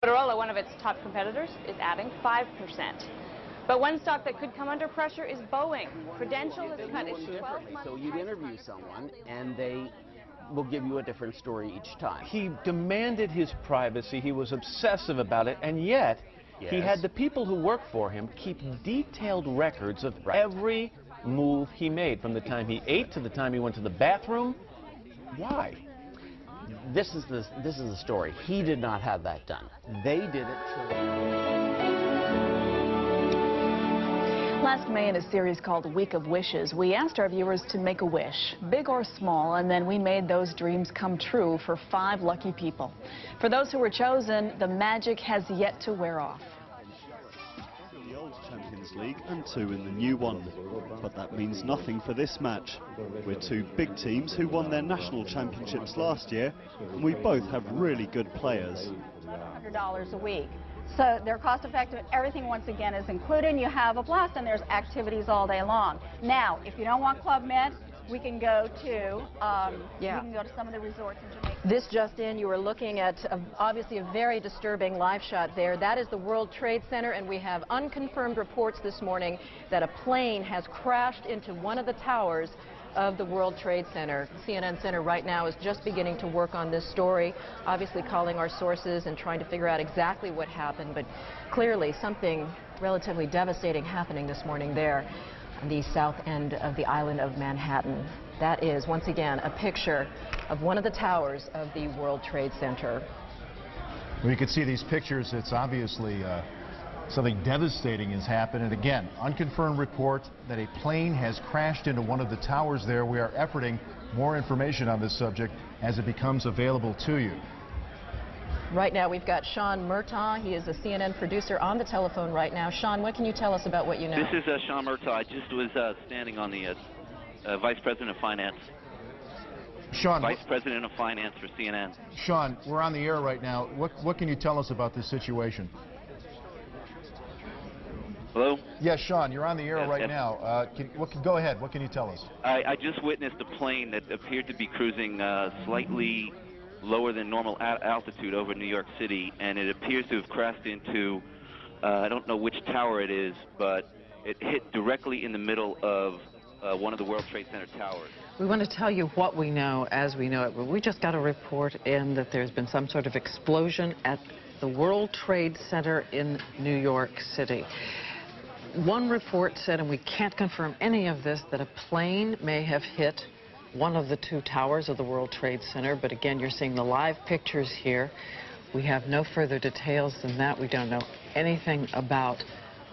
Motorola, one of its top competitors, is adding 5%. But one stock that could come under pressure is Boeing. Prudential has cut its 12-month... So you'd interview someone, and they will give you a different story each time. He demanded his privacy. He was obsessive about it, and yet he had the people who work for him keep detailed records of every move he made, from the time he ate to the time he went to the bathroom. Why? This is the story. He did not have that done. They did it. Last May, in a series called Week of Wishes, we asked our viewers to make a wish, big or small, and then we made those dreams come true for 5 lucky people. For those who were chosen, the magic has yet to wear off. The old Champions League and 2 in the new one. But that means nothing for this match. We're 2 big teams who won their national championships last year, and we both have really good players. $100 a week. So they're cost effective. Everything, once again, is included. You have a blast, and there's activities all day long. Now, if you don't want Club Med, we can go to some of the resorts in Jamaica. This just in, you are looking at obviously a very disturbing live shot there. That is the World Trade Center, and we have unconfirmed reports this morning that a plane has crashed into one of the towers of the World Trade Center. CNN Center right now is just beginning to work on this story, obviously calling our sources and trying to figure out exactly what happened, but clearly something relatively devastating happening this morning there on the south end of the island of Manhattan. That is, once again, a picture of one of the towers of the World Trade Center. Well, you can see these pictures. It's obviously something devastating has happened. And again, unconfirmed report that a plane has crashed into one of the towers there. We are efforting more information on this subject as it becomes available to you. Right now we've got Sean Murtaugh. He is a CNN producer on the telephone right now. Sean, what can you tell us about what you know? This is Sean Murtaugh. I just was standing on the Vice President of Finance. Sean, Vice President of Finance for CNN. Sean, we're on the air right now. What can you tell us about this situation? Hello? Yes, Sean, you're on the air right now. Go ahead. What can you tell us? I just witnessed a plane that appeared to be cruising slightly lower than normal altitude over New York City, and it appears to have crashed into, I don't know which tower it is, but it hit directly in the middle of one of the World Trade Center towers. We want to tell you what we know as we know it. We just got a report in that there's been some sort of explosion at the World Trade Center in New York City. One report said, and we can't confirm any of this, that a plane may have hit one of the 2 towers of the World Trade Center. But again, you're seeing the live pictures here. We have no further details than that. We don't know anything about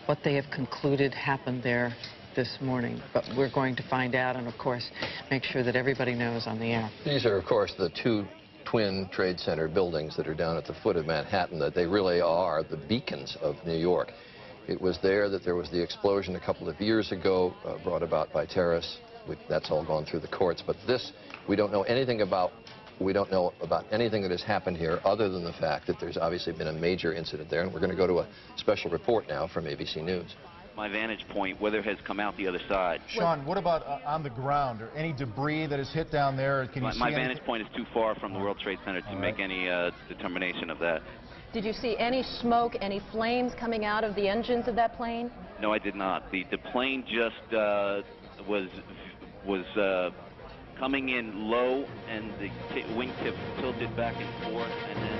what they have concluded happened there this morning. But we're going to find out and, of course, make sure that everybody knows on the air. These are, of course, the 2 twin Trade Center buildings that are down at the foot of Manhattan, that they really are the beacons of New York. It was there that there was the explosion a couple of years ago, brought about by terrorists. That's all gone through the courts. But this, we don't know anything about. We don't know about anything that has happened here other than the fact that there's obviously been a major incident there. And we're going to go to a special report now from ABC News. My vantage point, weather has come out the other side. Sean, what about on the ground? Or any debris that has hit down there? Can you see my vantage point is too far from the World Trade Center to make any determination of that. Did you see any smoke, any flames coming out of the engines of that plane? No, I did not. The plane just was coming in low, and the wingtip tilted back and forth, and then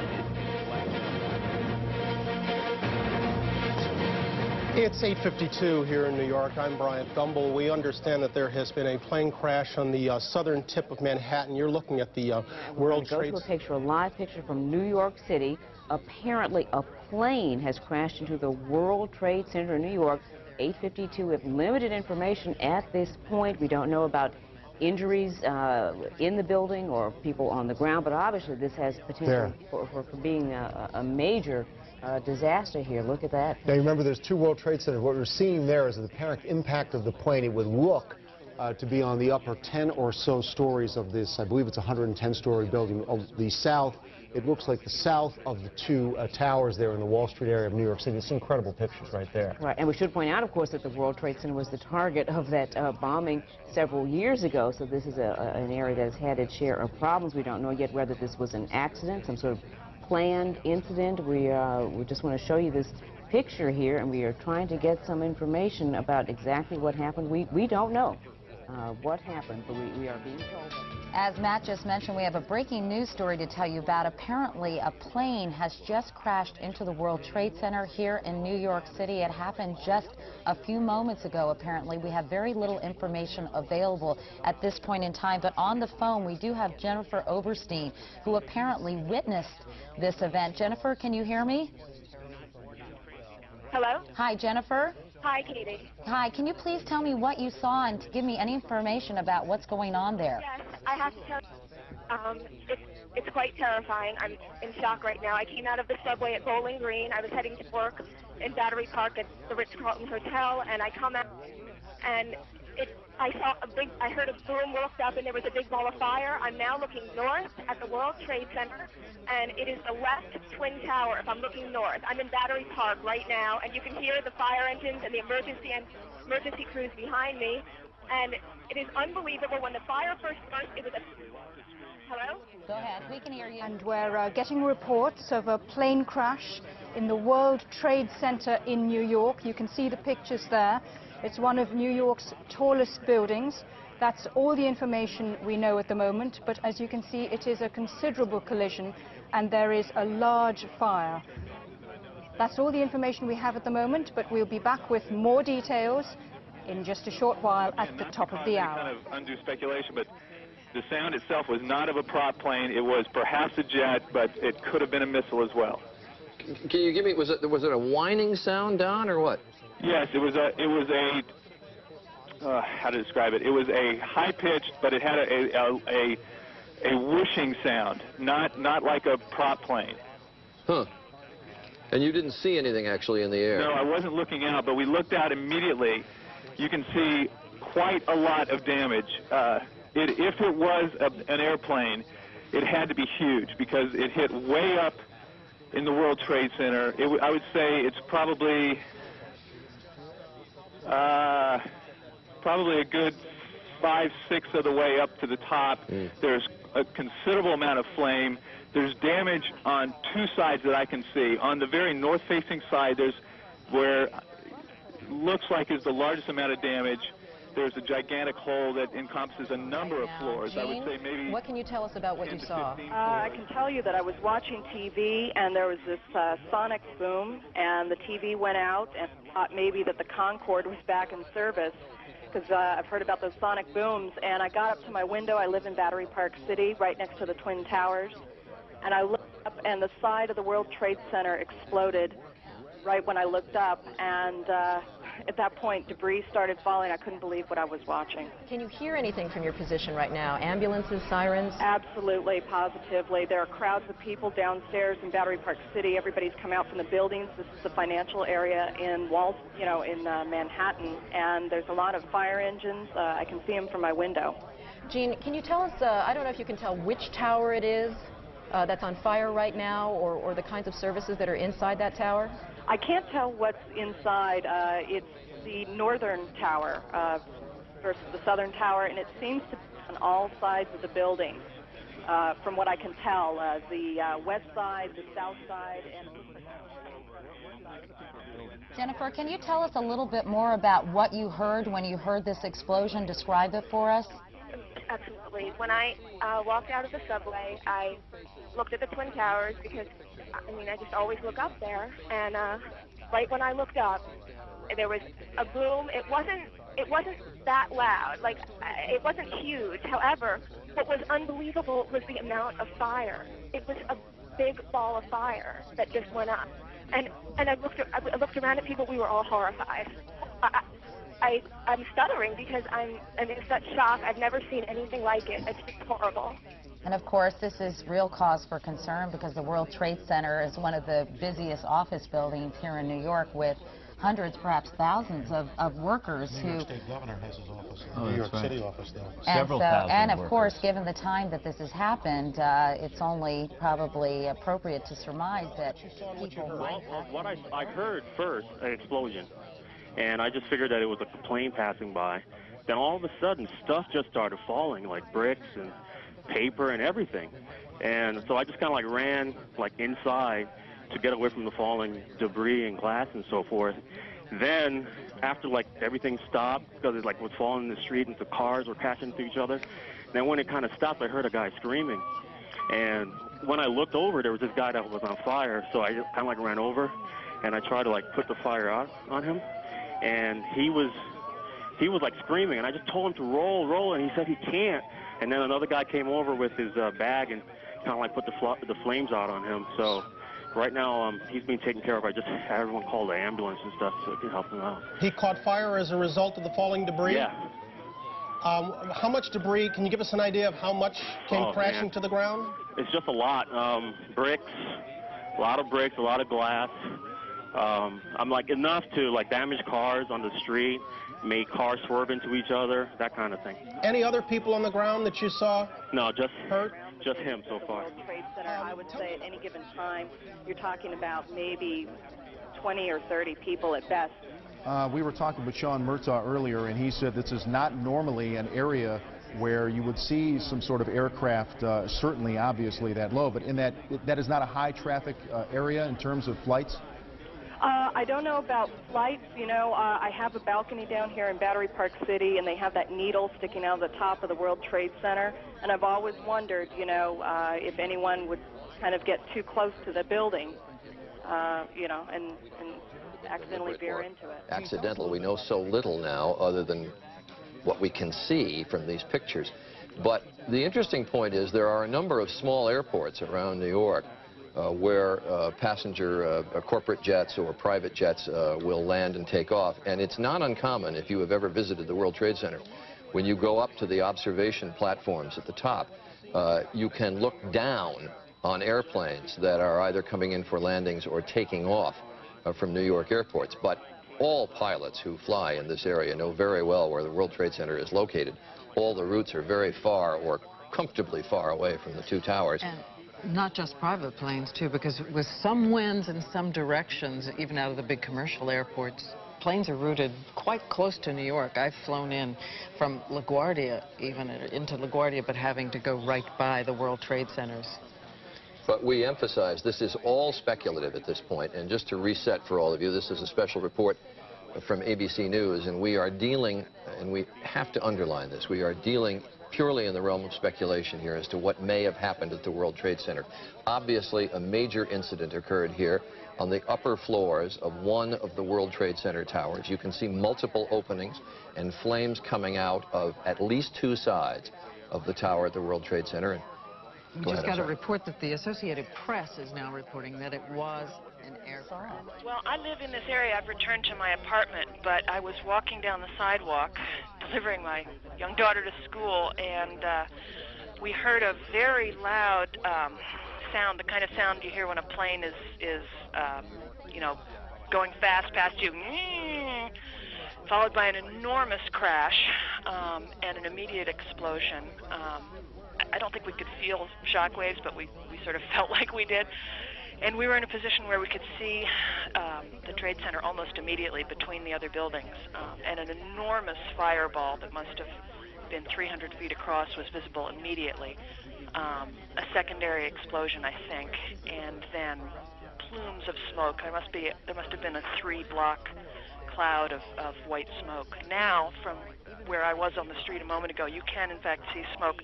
it It's 8:52 here in New York. I'm Bryant Gumbel. We understand that there has been a plane crash on the southern tip of Manhattan. You're looking at the World Trade Center. Go to a picture, a live picture from New York City. Apparently, a plane has crashed into the World Trade Center in New York. 8:52. We have limited information at this point. We don't know about injuries in the building or people on the ground, but obviously this has potential for being a major disaster here. Look at that. Now, remember, there's 2 World Trade Centers. What we're seeing there is the apparent impact of the plane. It would look to be on the upper 10 or so stories of this. I believe it's a 110-story building. Of the south, it looks like the south of the 2 towers there in the Wall Street area of New York City. It's incredible pictures right there. Right, and we should point out, of course, that the World Trade Center was the target of that bombing several years ago. So this is an area that has had its share of problems. We don't know yet whether this was an accident, some sort of planned incident. We just want to show you this picture here, and we are trying to get some information about exactly what happened. We don't know what happened, but we are being told. As Matt just mentioned, we have a breaking news story to tell you about. Apparently, a plane has just crashed into the World Trade Center here in New York City. It happened just a few moments ago, apparently. We have very little information available at this point in time, but on the phone, we do have Jennifer Oberstein, who apparently witnessed this event. Jennifer, can you hear me? Hello? Hi, Jennifer. Hi, Katie. Hi, can you please tell me what you saw and give me any information about what's going on there? Yes, I have to tell you, it's quite terrifying. I'm in shock right now. I came out of the subway at Bowling Green. I was heading to work in Battery Park at the Ritz-Carlton Hotel, and I come out, and I heard a boom, looked up, and there was a big ball of fire. I'm now looking north at the World Trade Center, and it is the left twin tower if I'm looking north. I'm in Battery Park right now, and you can hear the fire engines and the emergency crews behind me, and it is unbelievable. When the fire first burst, it was a... Hello? Go ahead, we can hear you. And we're getting reports of a plane crash in the World Trade Center in New York. You can see the pictures there. It's one of New York's tallest buildings. That's all the information we know at the moment, but as you can see, it is a considerable collision and there is a large fire. That's all the information we have at the moment, but we'll be back with more details in just a short while at the top of the hour. Kind of undue speculation, but the sound itself was not of a prop plane. It was perhaps a jet, but it could have been a missile as well. Can you give me, was it a whining sound, Don, or what? Yes, it was a how to describe it? It was a high-pitched, but it had a whooshing sound, not like a prop plane. Huh. And you didn't see anything actually in the air? No, I wasn't looking out, but we looked out immediately. You can see quite a lot of damage. If it was an airplane, it had to be huge because it hit way up in the World Trade Center. I would say it's probably a good 5/6 of the way up to the top. There's a considerable amount of flame. There's damage on two sides that I can see. On the very north-facing side, there's where looks like is the largest amount of damage. There's a gigantic hole that encompasses a number of floors. Jean, I would say maybe... What can you tell us about what you saw? I can tell you that I was watching TV, and there was this sonic boom, and the TV went out, and thought maybe that the Concorde was back in service, because I've heard about those sonic booms, and I got up to my window. I live in Battery Park City, right next to the Twin Towers, and I looked up, and the side of the World Trade Center exploded right when I looked up, and at that point, debris started falling. I couldn't believe what I was watching. Can you hear anything from your position right now? Ambulances, sirens? Absolutely, positively. There are crowds of people downstairs in Battery Park City. Everybody's come out from the buildings. This is the financial area in Manhattan, and there's a lot of fire engines. I can see them from my window. Jean, can you tell us, I don't know if you can tell which tower it is that's on fire right now, or the kinds of services that are inside that tower? I can't tell what's inside. It's the northern tower versus the southern tower, and it seems to be on all sides of the building, from what I can tell. The west side, the south side, and... Jennifer, can you tell us a little bit more about what you heard when you heard this explosion? Describe it for us. Absolutely. When I walked out of the subway, I looked at the Twin Towers because, I just always look up there. And right when I looked up, there was a boom. It wasn't that loud. It wasn't huge. However, what was unbelievable was the amount of fire. It was a big ball of fire that just went up. And I looked around at people. We were all horrified. I'm stuttering because I'm in such shock. I've never seen anything like it. It's just horrible. And of course, this is real cause for concern because the World Trade Center is one of the busiest office buildings here in New York with hundreds, perhaps thousands of workers who... The New York State Governor has his office, Oh, New York right. City office there. Several thousand and of course, given the time that this has happened, it's only probably appropriate to surmise that people might have... What I heard first, an explosion, and I just figured that it was a plane passing by. Then all of a sudden, stuff just started falling, like bricks and paper and everything. And so I just kind of like ran like inside to get away from the falling debris and glass and so forth. Then after like everything stopped, because it like was falling in the street and the cars were crashing into each other, then when it kind of stopped, I heard a guy screaming. And when I looked over, there was this guy that was on fire, so I just kind of like ran over and I tried to like put the fire out on him. And he was like screaming, and I just told him to roll, and he said he can't. And then another guy came over with his bag and kind of like put the flames out on him. So right now he's being taken care of. I just had everyone call the ambulance and stuff so it can help him out. He caught fire as a result of the falling debris? Yeah. How much debris, can you give us an idea of how much came crashing to the ground? It's just a lot. Bricks, a lot of bricks, a lot of glass. I'm like enough to like damage cars on the street, make cars swerve into each other, that kind of thing. Any other people on the ground that you saw? No, just hurt? Just him so far. World Trade Center, I would say at any given time, you're talking about maybe 20 or 30 people at best. We were talking with Sean Murtaugh earlier, and he said this is not normally an area where you would see some sort of aircraft, certainly, obviously, that low, but in that is not a high traffic area in terms of flights? I don't know about flights. You know, I have a balcony down here in Battery Park City, and they have that needle sticking out of the top of the World Trade Center. And I've always wondered, you know, if anyone would kind of get too close to the building, you know, and accidentally veer into it. Accidental. We know so little now other than what we can see from these pictures. But the interesting point is there are a number of small airports around New York where passenger corporate jets or private jets will land and take off. And it's not uncommon, if you have ever visited the World Trade Center, when you go up to the observation platforms at the top, you can look down on airplanes that are either coming in for landings or taking off from New York airports. But all pilots who fly in this area know very well where the World Trade Center is located. All the routes are very far or comfortably far away from the two towers. And not just private planes, too, because with some winds in some directions, even out of the big commercial airports, planes are routed quite close to New York. I've flown in from LaGuardia, even into LaGuardia, but having to go right by the World Trade Centers. But we emphasize this is all speculative at this point, and just to reset for all of you, this is a special report from ABC News, and we are dealing, and we have to underline this, we are dealing purely in the realm of speculation here as to what may have happened at the World Trade Center. Obviously, a major incident occurred here on the upper floors of one of the World Trade Center towers. You can see multiple openings and flames coming out of at least two sides of the tower at the World Trade Center. We just got a report that the Associated Press is now reporting that it was an aircraft. Well, I live in this area. I've returned to my apartment, but I was walking down the sidewalk delivering my young daughter to school, and we heard a very loud sound, the kind of sound you hear when a plane is you know, going fast past you, followed by an enormous crash and an immediate explosion. I don't think we could feel shock waves, but we sort of felt like we did. And we were in a position where we could see the Trade Center almost immediately between the other buildings. And an enormous fireball that must have been 300 feet across was visible immediately. A secondary explosion, I think, and then plumes of smoke. There must have been a 3-block cloud of white smoke. Now, from where I was on the street a moment ago, you can, in fact, see smoke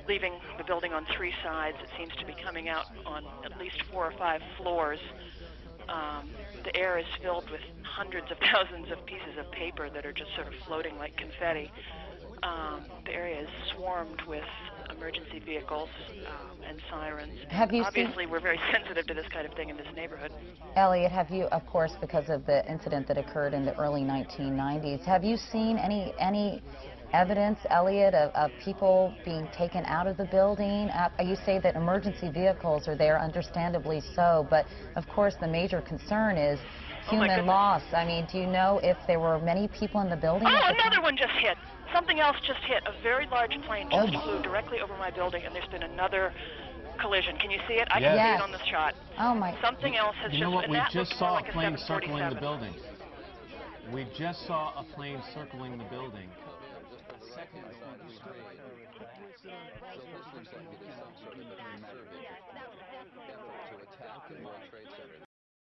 leaving the building on 3 sides. It seems to be coming out on at least 4 or 5 floors. The air is filled with hundreds of thousands of pieces of paper that are just sort of floating like confetti. The area is swarmed with emergency vehicles and sirens. Obviously, we're very sensitive to this kind of thing in this neighborhood. Elliot, have you, of course, because of the incident that occurred in the early 1990s, have you seen any evidence, Elliot, of people being taken out of the building? You say that emergency vehicles are there, understandably so, but of course the major concern is human loss. I mean, do you know if there were many people in the building? Oh, another one just hit. Something else just hit. A very large plane just flew directly over my building, and there's been another collision. Can you see it? I can see it on this shot. Oh my! Something else has You know what? We just saw like a plane circling the building. We just saw a plane circling the building. the World Trade Center.